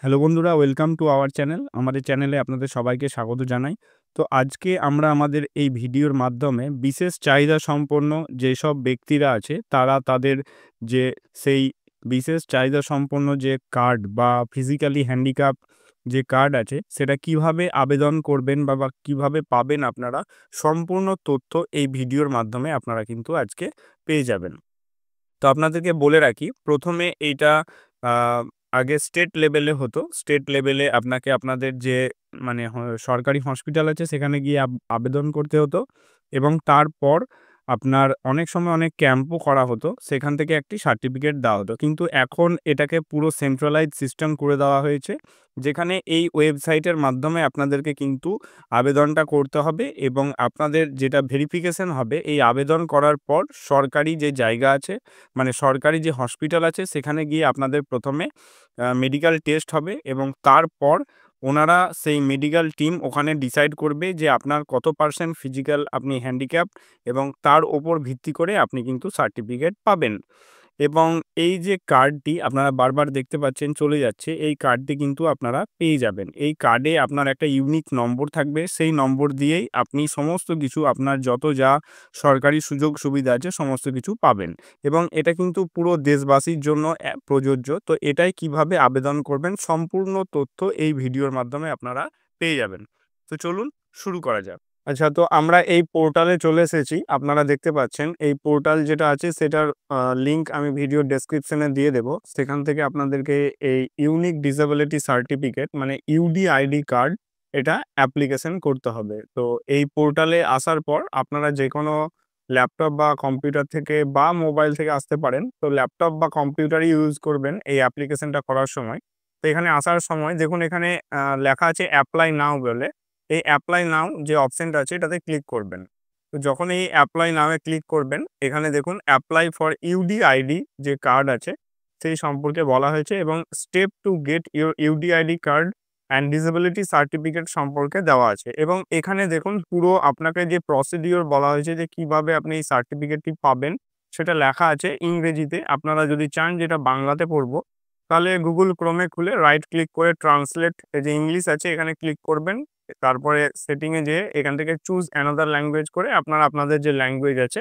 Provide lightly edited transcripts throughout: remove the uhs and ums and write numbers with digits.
Hello বন্ধুরা, welcome to our channel. আমাদের চ্যানেলে আপনাদের সবাইকে স্বাগত জানাই। তো আজকে আমরা আমাদের এই ভিডিওর মাধ্যমে বিশেষ চাহিদা সম্পন্ন যেসব ব্যক্তিরা আছে তারা তাদের যে সেই বিশেষ চাহিদা সম্পন্ন যে কার্ড বা ফিজিক্যালি হ্যান্ডিক্যাপ যে কার্ড আছে সেটা কিভাবে আবেদন করবেন বা কিভাবে পাবেন আপনারা, সম্পূর্ণ তথ্য এই ভিডিওর মাধ্যমে আপনারা কিন্তু আজকে পেয়ে যাবেন। তো আপনাদেরকে বলে রাখি, প্রথমে এইটা আ আগে স্টেট লেভেলে হতো। স্টেট লেভেলে আপনাকে আপনাদের যে মানে সরকারি হসপিটাল আছে সেখানে গিয়ে আবেদন করতে হতো এবং তারপর আপনার অনেক সময় অনেক ক্যাম্পও করা হতো। সেখান থেকে একটি সার্টিফিকেট দেওয়া হতো। কিন্তু এখন এটাকে পুরো সেন্ট্রালাইজড সিস্টেম করে দেওয়া হয়েছে। যেখানে এই ওয়েবসাইটের মাধ্যমে আপনাদেরকে কিন্তু আবেদনটা করতে হবে এবং আপনাদের যেটা ভেরিফিকেশন হবে এই আবেদন করার পর সরকারি যে জায়গা আছে, মানে সরকারি যে হসপিটাল আছে সেখানে গিয়ে আপনাদের প্রথমে মেডিকেল টেস্ট হবে এবং তারপর ওনারা সেই মেডিকেল টিম ওখানে ডিসাইড করবে যে আপনার কত পার্সেন্ট ফিজিক্যাল আপনি হ্যান্ডিক্যাপ এবং তার ওপর ভিত্তি করে আপনি কিন্তু সার্টিফিকেট পাবেন। এবং এই যে কার্ডটি আপনারা বারবার দেখতে পাচ্ছেন চলে যাচ্ছে, এই কার্ডটি কিন্তু আপনারা পেয়ে যাবেন। এই কার্ডে আপনার একটা ইউনিক নম্বর থাকবে, সেই নম্বর দিয়েই আপনি সমস্ত কিছু আপনার যত যা সরকারি সুযোগ সুবিধা আছে সমস্ত কিছু পাবেন এবং এটা কিন্তু পুরো দেশবাসীর জন্য প্রযোজ্য। তো এটাই কিভাবে আবেদন করবেন সম্পূর্ণ তথ্য এই ভিডিওর মাধ্যমে আপনারা পেয়ে যাবেন। তো চলুন শুরু করা যাক। আচ্ছা, তো আমরা এই পোর্টালে চলে এসেছি। আপনারা দেখতে পাচ্ছেন এই পোর্টাল যেটা আছে সেটার লিঙ্ক আমি ভিডিও ডেসক্রিপশনে দিয়ে দেবো। সেখান থেকে আপনাদেরকে এই ইউনিক ডিসেবিলিটি সার্টিফিকেট মানে ইউডিআইডি কার্ড এটা অ্যাপ্লিকেশন করতে হবে। তো এই পোর্টালে আসার পর আপনারা যেকোনো ল্যাপটপ বা কম্পিউটার থেকে বা মোবাইল থেকে আসতে পারেন। তো ল্যাপটপ বা কম্পিউটারই ইউজ করবেন এই অ্যাপ্লিকেশনটা করার সময়। তো এখানে আসার সময় দেখুন এখানে লেখা আছে অ্যাপ্লাই নাও বলে। এই অ্যাপ্লাই নাও যে অপশনটা আছে এটাতে ক্লিক করবেন। তো যখন এই অ্যাপ্লাই নাও এ ক্লিক করবেন এখানে দেখুন অ্যাপ্লাই ফর ইউডিআইডি যে কার্ড আছে সেই সম্পর্কে বলা হয়েছে এবং step to get your UDID card and disability certificate সম্পর্কে দেওয়া আছে এবং এখানে দেখুন পুরো আপনাকে যে প্রসিডিওর বলা হয়েছে যে কিভাবে আপনি এই সার্টিফিকেটটি পাবেন সেটা লেখা আছে ইংরেজিতে। আপনারা যদি চান যেটা বাংলাতে পড়বো তাহলে গুগল ক্রোমে খুলে রাইট ক্লিক করে ট্রান্সলেট যে ইংলিশ আছে এখানে ক্লিক করবেন। তারপরে সেটিংয়ে যেয়ে এখান থেকে চুজ অ্যানাদার ল্যাঙ্গুয়েজ করে আপনারা আপনাদের যে ল্যাঙ্গুয়েজ আছে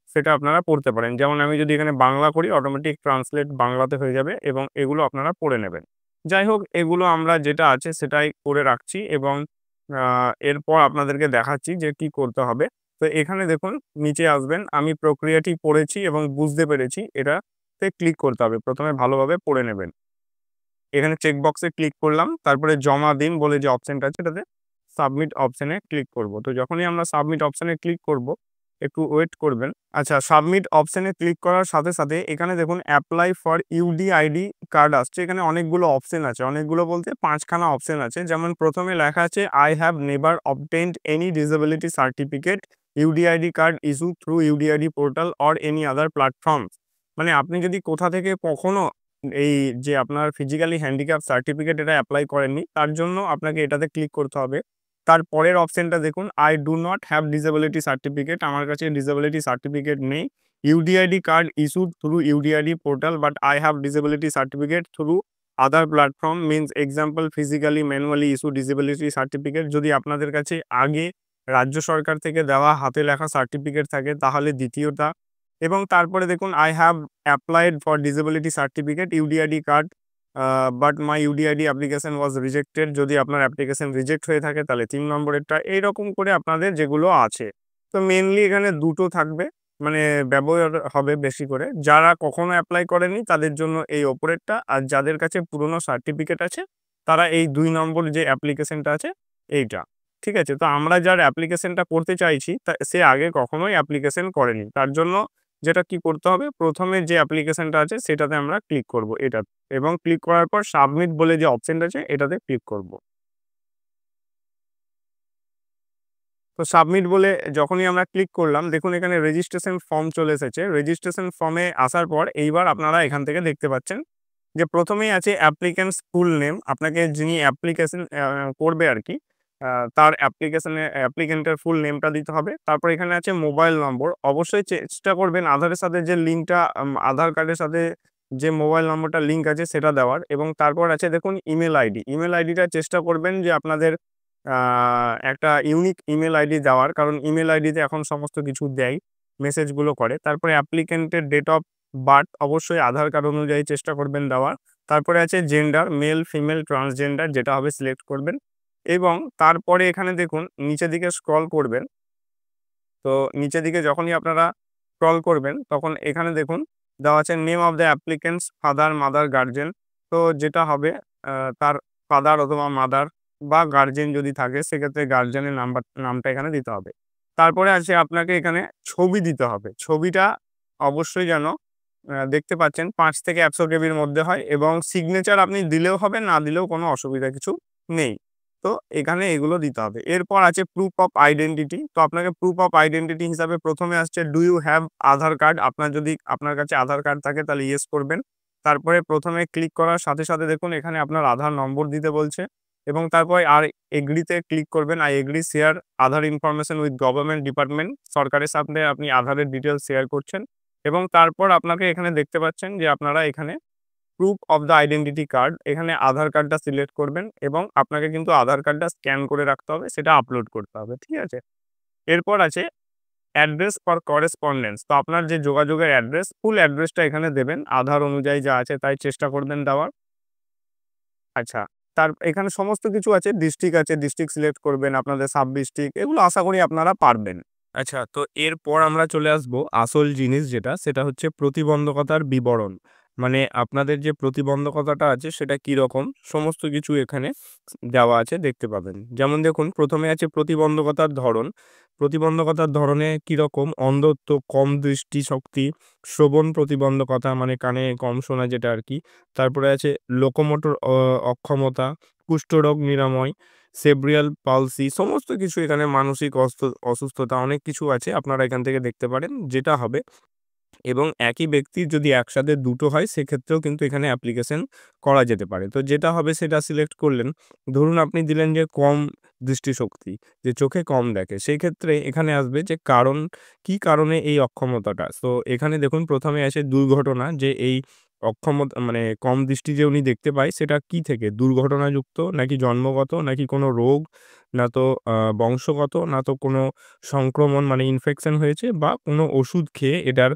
সেটা আপনারা পড়তে পারেন। যেমন আমি যদি এখানে বাংলা করি অটোমেটিক ট্রান্সলেট বাংলাতে হয়ে যাবে এবং এগুলো আপনারা পড়ে নেবেন। যাই হোক, এগুলো আমরা যেটা আছে সেটাই করে রাখছি এবং এরপর আপনাদেরকে দেখাচ্ছি যে কি করতে হবে। তো এখানে দেখুন নিচে আসবেন, আমি প্রক্রিয়াটি পড়েছি এবং বুঝতে পেরেছি এটাতে ক্লিক করতে হবে। প্রথমে ভালোভাবে পড়ে নেবেন। এখানে চেক বক্সে ক্লিক করলাম। তারপরে জমা দিন বলে যে অপশনটা আছে এটাতে সাবমিট অপশনে ক্লিক করব। তো যখনই আমরা সাবমিট অপশনে ক্লিক করব, একটু ওয়েট করবেন। আচ্ছা, সাবমিট অপশনে ক্লিক করার সাথে, সাথে এখানে দেখুন অ্যাপ্লাই ফর ইউডিআইডি কার্ড আসছে। এখানে অনেকগুলো অপশন আছে। অনেকগুলো বলতে ৫ খানা অপশন আছে। যেমন প্রথমে লেখা আছে I have never obtained any disability certificate UDID card issue through UDID portal or any other platform. মানে আপনি যদি কোথা থেকে কখনো এই যে আপনার ফিজিক্যালি হ্যান্ডিক্যাপ সার্টিফিকেট এটা অ্যাপ্লাই করেননি তার জন্য আপনাকে এটাতে ক্লিক করতে হবে। তারপরের অপশনটা দেখুন I do not have disability certificate, আমার কাছে ডিসেবিলিটি সার্টিফিকেট নেই। UDID card issued through UDID portal but I have disability certificate through other platform means example physically manually issue disability certificate. যদি আপনাদের কাছে আগে রাজ্য সরকার থেকে দেওয়া হাতে লেখা সার্টিফিকেট থাকে তাহলে দ্বিতীয়টা। এবং তারপরে দেখুন I have applied for disability certificate UDID card but my UDID application was rejected. যদি আপনার অ্যাপ্লিকেশন রিজেক্ট হয়ে থাকে তাহলে ৩ নম্বরেরটা। এইরকম করে আপনাদের যেগুলো আছে। তো মেনলি এখানে দুটো থাকবে, মানে ব্যবহার হবে বেশি করে। যারা কখনো অ্যাপ্লাই করেনি তাদের জন্য এই ওপরেরটা, আর যাদের কাছে পুরনো সার্টিফিকেট আছে তারা এই ২ নম্বর যে অ্যাপ্লিকেশনটা আছে এইটা। ঠিক আছে? তো আমরা যার অ্যাপ্লিকেশনটা করতে চাইছি সে আগে কখনোই অ্যাপ্লিকেশন করেনি। তার জন্য যেটা কি করতে হবে, প্রথমে যে অ্যাপ্লিকেশনটা আছে সেটাতে আমরা ক্লিক করব এটা এবং ক্লিক করার পর সাবমিট বলে যে অপশনটা আছে এটাতে ক্লিক করব। তো সাবমিট বলে যখনই আমরা ক্লিক করলাম দেখুন এখানে রেজিস্ট্রেশন ফর্ম চলে এসেছে। রেজিস্ট্রেশন ফর্মে আসার পর এইবার আপনারা এখান থেকে দেখতে পাচ্ছেন যে প্রথমেই আছে অ্যাপ্লিক্যান্টস ফুল নেম। আপনাকে যিনি অ্যাপ্লিকেশন করবে আর কি তার অ্যাপ্লিক্যান্টের ফুল নেমটা দিতে হবে। তারপর এখানে আছে মোবাইল নম্বর। অবশ্যই চেষ্টা করবেন আধারের সাথে যে লিঙ্কটা আধার কার্ডের সাথে যে মোবাইল নম্বরটা লিঙ্ক আছে সেটা দেওয়ার, এবং তারপর আছে দেখুন ইমেল আইডি। ইমেল আইডিটা চেষ্টা করবেন যে আপনাদের একটা ইউনিক ইমেল আইডি দেওয়ার, কারণ ইমেল আইডিতে এখন সমস্ত কিছু দেয়, মেসেজগুলো করে। তারপরে অ্যাপ্লিকেন্টের ডেট অফ বার্থ অবশ্যই আধার কার্ড অনুযায়ী চেষ্টা করবেন দেওয়ার। তারপরে আছে জেন্ডার, মেল, ফিমেল, ট্রান্সজেন্ডার যেটা হবে সিলেক্ট করবেন। এবং তারপরে এখানে দেখুন নিচের দিকে স্ক্রল করবেন। তো নিচের দিকে যখনই আপনারা স্ক্রল করবেন তখন এখানে দেখুন দেওয়া আছে name of the applicants, father, mother, guardian. তো যেটা হবে তার ফাদার অথবা মাদার বা গার্জেন যদি থাকে সেক্ষেত্রে গার্জেনের নামটা এখানে দিতে হবে। তারপরে আছে আপনাকে এখানে ছবি দিতে হবে। ছবিটা অবশ্যই যেন দেখতে পাচ্ছেন 5 থেকে 100 কেবির মধ্যে হয়, এবং সিগনেচার আপনি দিলেও হবে, না দিলেও কোনো অসুবিধা কিছু নেই। তো এখানে এগুলো দিতে হবে। এরপর আছে প্রুফ অফ আইডেন্টিটি। তো আপনাকে প্রুফ অফ আইডেন্টিটি হিসাবে প্রথমে আসছে do you have Aadhaar card. যদি আপনার কাছে আধার কার্ড থাকে তাহলে ইয়েস করবেন। তারপরে প্রথমে ক্লিক করার সাথে সাথে দেখুন এখানে আপনার আধার নম্বর দিতে বলছে, এবং তারপরে আর এগ্রিতে ক্লিক করবেন। I agree share Aadhaar information with government department. সরকারের সাথে আপনি আধারের ডিটেলস শেয়ার করছেন, এবং তারপর আপনাকে এখানে দেখতে পাচ্ছেন যে আপনারা এখানে proof of the identity card, এখানে আধার কার্ডটা সিলেক্ট করবেন, এবং আপনাকে কিন্তু আধার কার্ডটা স্ক্যান করে রাখতে হবে, সেটা আপলোড করতে হবে। ঠিক আছে? এরপর আছে অ্যাড্রেস ফর করেসপন্ডেন্স। তো আপনার যে যোগাযোগের অ্যাড্রেস, ফুল অ্যাড্রেসটা এখানে দেবেন, আধার অনুযায়ী যা আছে তাই চেষ্টা করবেন দেওয়ার। আচ্ছা, এখানে সমস্ত কিছু আছে, ডিস্ট্রিক্ট আছে, ডিস্ট্রিক্ট সিলেক্ট করবেন, আপনাদের সাব ডিস্ট্রিক্ট, এগুলো আশা করি আপনারা পারবেন। আচ্ছা, তো এরপর আমরা চলে আসবো আসল জিনিস যেটা, সেটা হচ্ছে প্রতিবন্ধকতার বিবরণ। মানে আপনাদের যে প্রতিবন্ধকতাটা আছে সেটা কি রকম, সমস্ত কিছু এখানে দেওয়া আছে, দেখতে পাবেন। যেমন দেখুন প্রথমে আছে প্রতিবন্ধকতার ধরন। প্রতিবন্ধকতার ধরনে কিরকম, অন্ধত্ব, কম দৃষ্টিশক্তি, শ্রবণ প্রতিবন্ধকতা মানে কানে কম শোনা যেটা আর কি। তারপরে আছে লোকোমোটর অক্ষমতা, কুষ্ঠরোগ নিরাময়, সেব্রিয়াল পালসি, সমস্ত কিছু এখানে মানসিক অসুস্থতা, অনেক কিছু আছে, আপনারা এখান থেকে দেখতে পারেন যেটা হবে। এবং একই ব্যক্তির যদি একসাথে দুটো হয় সেক্ষেত্রেও কিন্তু এখানে অ্যাপ্লিকেশন করা যেতে পারে। তো যেটা হবে সেটা সিলেক্ট করলেন। ধরুন আপনি দিলেন যে কম দৃষ্টিশক্তি, যে চোখে কম দেখে, সেই ক্ষেত্রে এখানে আসবে যে কারণ, কি কারণে এই অক্ষমতাটা। তো এখানে দেখুন প্রথমে আসে দুর্ঘটনা, যে এই অক্ষমতা মানে কম দৃষ্টি যে উনি দেখতে পায় সেটা কি থেকে, দুর্ঘটনাযুক্ত নাকি জন্মগত, নাকি কোনো রোগ, না তো বংশগত, না তো কোনো সংক্রমণ মানে ইনফেকশন হয়েছে, বা কোনো ওষুধ খেয়ে এটার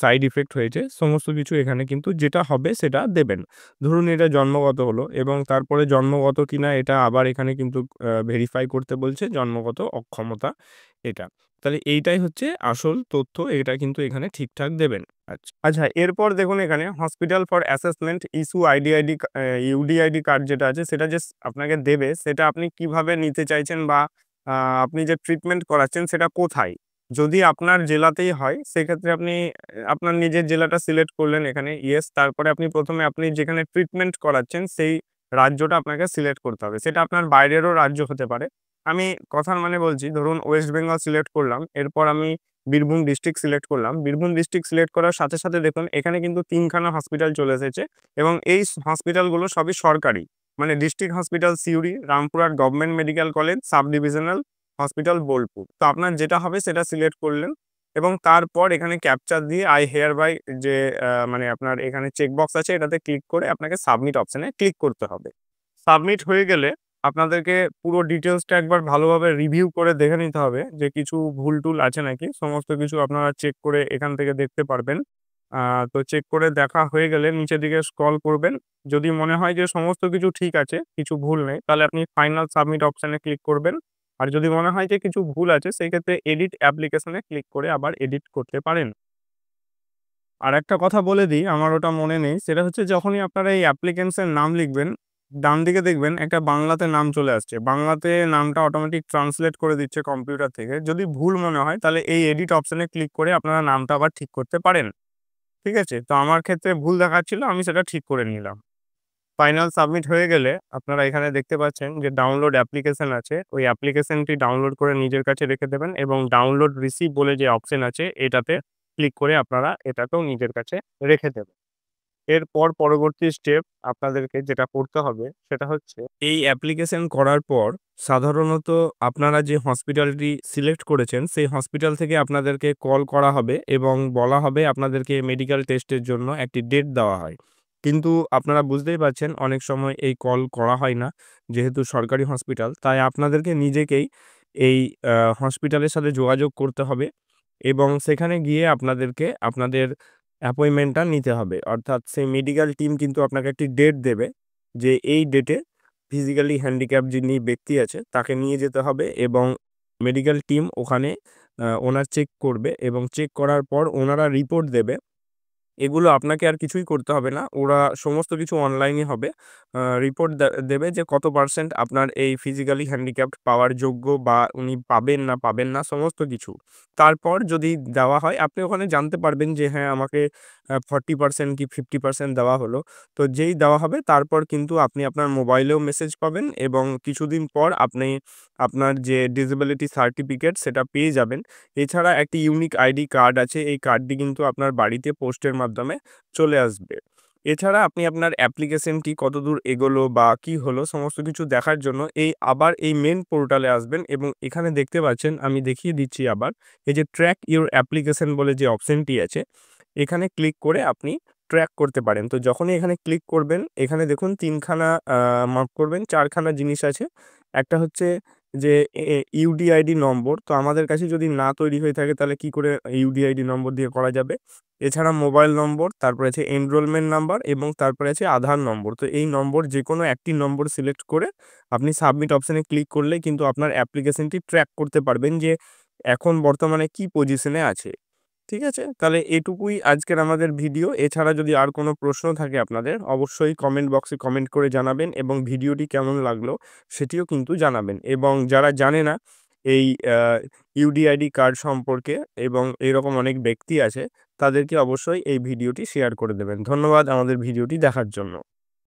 সাইড ইফেক্ট হয়েছে, সমস্ত কিছু এখানে কিন্তু যেটা হবে সেটা দেবেন। ধরুন এটা জন্মগত হলো, এবং তারপরে জন্মগত কিনা এটা আবার এখানে কিন্তু ভেরিফাই করতে বলছে, জন্মগত অক্ষমতা এটা। তাহলে এইটাই হচ্ছে আসল তথ্য, এটা কিন্তু এখানে ঠিকঠাক দেবেন। আচ্ছা আচ্ছা, এরপর দেখুন এখানে hospital for assessment issue UDID card যেটা আছে সেটা যে আপনাকে দেবে, সেটা আপনি কিভাবে নিতে চাইছেন, বা আপনি যে ট্রিটমেন্ট করাচ্ছেন সেটা কোথায়। যদি আপনার জেলাতেই হয় সেক্ষেত্রে আপনি আপনার নিজের জেলাটা সিলেক্ট করলেন এখানে ইয়েস। তারপরে প্রথমে আপনি যেখানে ট্রিটমেন্ট করাচ্ছেন সেই রাজ্যটা আপনাকে সিলেক্ট করতে হবে, সেটা আপনার বাইরেরও রাজ্য হতে পারে। আমি কথার মানে বলছি, ধরুন ওয়েস্ট বেঙ্গল সিলেক্ট করলাম, এরপর আমি বীরভূম ডিস্ট্রিক্ট সিলেক্ট করলাম। বীরভূম ডিস্ট্রিক্ট সিলেক্ট করার সাথে সাথে দেখুন এখানে কিন্তু 3খানা হসপিটাল চলে এসেছে, এবং এই হসপিটালগুলো সবই সরকারি। মানে district hospital Suri, Rampurhat government medical college, sub divisional hospital Bolpur. তো আপনার যেটা হবে সেটা সিলেক্ট করলেন, এবং তারপর এখানে ক্যাপচার দিয়ে আই হেয়ার বাই যে মানে আপনার এখানে চেকবক্স আছে এটাতে ক্লিক করে আপনাকে সাবমিট অপশানে ক্লিক করতে হবে। সাবমিট হয়ে গেলে আপনাদেরকে পুরো ডিটেলসটা একবার ভালোভাবে রিভিউ করে দেখে নিতে হবে যে কিছু ভুল টুল আছে নাকি, সমস্ত কিছু আপনারা চেক করে এখান থেকে দেখতে পারবেন। তো চেক করে দেখা হয়ে গেলে নিচের দিকে স্ক্রল করবেন। যদি মনে হয় যে সমস্ত কিছু ঠিক আছে, কিছু ভুল নেই, তাহলে আপনি ফাইনাল সাবমিট অপশানে ক্লিক করবেন। আর যদি মনে হয় যে কিছু ভুল আছে সেই ক্ষেত্রে এডিট অ্যাপ্লিকেশনে ক্লিক করে আবার এডিট করতে পারেন। আর একটা কথা বলে দিই, আমার ওটা মনে নেই, সেটা হচ্ছে যখনই আপনারা এই অ্যাপ্লিকেন্টসের নাম লিখবেন, ডান দিকে দেখবেন একটা বাংলাতে নাম চলে আসছে, বাংলাতে নামটা অটোমেটিক ট্রান্সলেট করে দিচ্ছে কম্পিউটার থেকে। যদি ভুল মনে হয় তাহলে এই এডিট অপশানে ক্লিক করে আপনারা নামটা আবার ঠিক করতে পারেন। ঠিক আছে? তো আমার ক্ষেত্রে ভুল দেখাচ্ছিল, আমি সেটা ঠিক করে নিলাম। ফাইনাল সাবমিট হয়ে গেলে আপনারা এখানে দেখতে পাচ্ছেন যে ডাউনলোড অ্যাপ্লিকেশন আছে, ওই অ্যাপ্লিকেশনটি ডাউনলোড করে নিজের কাছে রেখে দেবেন, এবং ডাউনলোড রিসিভ বলে যে অপশন আছে এটাতে ক্লিক করে আপনারা এটাকেও নিজের কাছে রেখে দেবেন। এরপর পরবর্তী স্টেপ আপনাদেরকে যেটা করতে হবে সেটা হচ্ছে এই অ্যাপ্লিকেশন করার পর সাধারণত আপনারা যে হসপিটালটি সিলেক্ট করেছেন সেই হসপিটাল থেকে আপনাদেরকে কল করা হবে এবং বলা হবে আপনাদেরকে মেডিকেল টেস্টের জন্য একটি ডেট দেওয়া হয়। কিন্তু আপনারা বুঝতেই পারছেন অনেক সময় এই কল করা হয় না। যেহেতু সরকারি হসপিটাল তাই আপনাদেরকে নিজেকেই এই হসপিটালের সাথে যোগাযোগ করতে হবে এবং সেখানে গিয়ে আপনাদেরকে আপনাদের অ্যাপয়েন্টমেন্টটা নিতে হবে। অর্থাৎ সেই মেডিকেল টিম কিন্তু আপনাকে একটি ডেট দেবে যে এই ডেটে ফিজিক্যালি হ্যান্ডিক্যাপ যিনি ব্যক্তি আছে তাকে নিয়ে যেতে হবে এবং মেডিকেল টিম ওখানে ওনার চেক করবে এবং চেক করার পর ওনারা রিপোর্ট দেবে। এগুলো আপনাকে আর কিছুই করতে হবে না। ওরা সমস্ত কিছু অনলাইনে হবে। রিপোর্ট দেবে যে কত পার্সেন্ট আপনার এই ফিজিক্যালি হ্যান্ডিক্যাপড পাওয়ার যোগ্য বা উনি পাবেন না পাবেন না সমস্ত কিছু। তারপর যদি দেওয়া হয় আপনি ওখানে জানতে পারবেন যে হ্যাঁ, আমাকে 40% কি 50% দেওয়া হলো। তো যেই দেওয়া হবে তারপর কিন্তু আপনি আপনার মোবাইলেও মেসেজ পাবেন এবং কিছুদিন পর আপনি আপনার যে ডিসেবিলিটি সার্টিফিকেট সেটা পেয়ে যাবেন। এছাড়া একটি ইউনিক আইডি কার্ড আছে। এই কার্ডটি কিন্তু আপনার বাড়িতে পোস্টের মাধ্যমে চলে আসবে। এছাড়া আপনি আপনার অ্যাপ্লিকেশনটি কতদূর এগোলো বা কি হলো সমস্ত কিছু দেখার জন্য আবার এই মেইন পোর্টালে আসবেন এবং এখানে দেখতে পাচ্ছেন আমি দেখিয়ে দিচ্ছি আবার। এই যে ট্র্যাক ইউর অ্যাপ্লিকেশন বলে যে অপশনটি আছে, এখানে ক্লিক করে আপনি ট্র্যাক করতে পারেন। তো যখনই এখানে ক্লিক করবেন, এখানে দেখুন ৩ খানা মার্ক করবেন, ৪ খানা জিনিস আছে। একটা হচ্ছে যে ইউডিআইডি নম্বর। তো আমাদের কাছে যদি না তৈরি হয়ে থাকে তাহলে কি করে ইউডিআইডি নম্বর দিয়ে করা যাবে? এছাড়া মোবাইল নম্বর, তারপরে আছে এনরোলমেন্ট নাম্বার এবং তারপরে আছে আধার নম্বর। তো এই নম্বর যেকোনো একটি নম্বর সিলেক্ট করে আপনি সাবমিট অপশনে ক্লিক করলেই কিন্তু আপনার অ্যাপ্লিকেশনটি ট্র্যাক করতে পারবেন যে এখন বর্তমানে কি পজিশনে আছে। ঠিক আছে? তাহলে এটুকুই আজকের আমাদের ভিডিও। এছাড়া যদি আর কোনো প্রশ্ন থাকে আপনাদের অবশ্যই কমেন্ট বক্সে কমেন্ট করে জানাবেন এবং ভিডিওটি কেমন লাগলো সেটিও কিন্তু জানাবেন। এবং যারা জানে না এই আ ইউডিআইডি কার্ড সম্পর্কে এবং এরকম অনেক ব্যক্তি আছে তাদেরকে অবশ্যই এই ভিডিওটি শেয়ার করে দেবেন। ধন্যবাদ আমাদের ভিডিওটি দেখার জন্য।